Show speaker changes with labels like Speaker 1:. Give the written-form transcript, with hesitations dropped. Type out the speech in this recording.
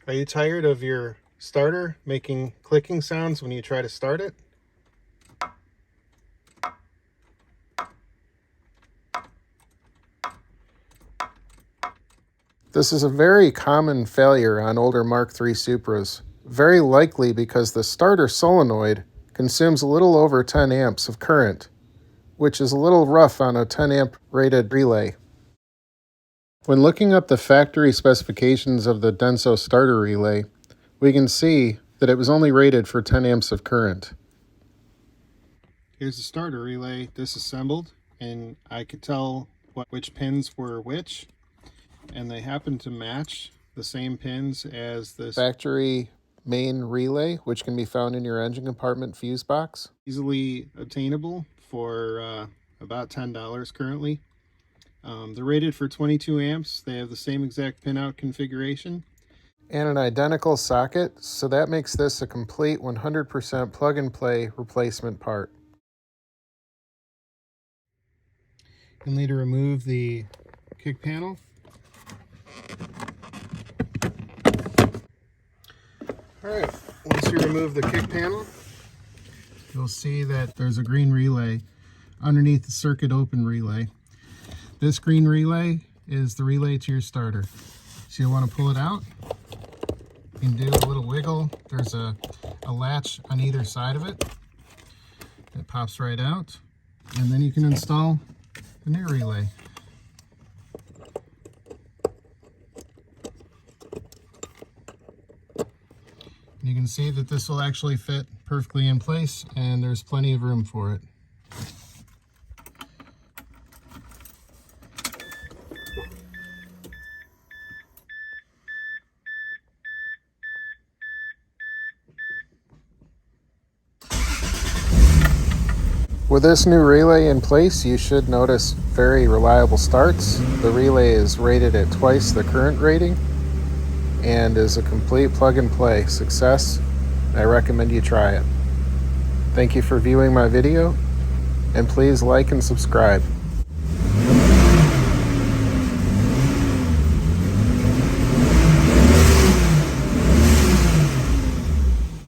Speaker 1: Are you tired of your starter making clicking sounds when you try to start it? This is a very common failure on older Mark III Supras, very likely because the starter solenoid consumes a little over 10 amps of current, which is a little rough on a 10 amp rated relay. When looking up the factory specifications of the Denso starter relay, we can see that it was only rated for 10 amps of current. Here's the starter relay disassembled, and I could tell which pins were which, and they happen to match the same pins as this factory main relay, which can be found in your engine compartment fuse box. Easily obtainable for about $10 currently. They're rated for 22 amps. They have the same exact pinout configuration and an identical socket, so that makes this a complete 100% plug-and-play replacement part. You can later remove the kick panel. Alright, once you remove the kick panel, you'll see that there's a green relay underneath the circuit open relay. This green relay is the relay to your starter. So you'll want to pull it out. You can do a little wiggle. There's a latch on either side of it. It pops right out. And then you can install the new relay. You can see that this will actually fit perfectly in place, and there's plenty of room for it. With this new relay in place, you should notice very reliable starts. The relay is rated at twice the current rating and is a complete plug-and-play success. I recommend you try it. Thank you for viewing my video, and please like and subscribe.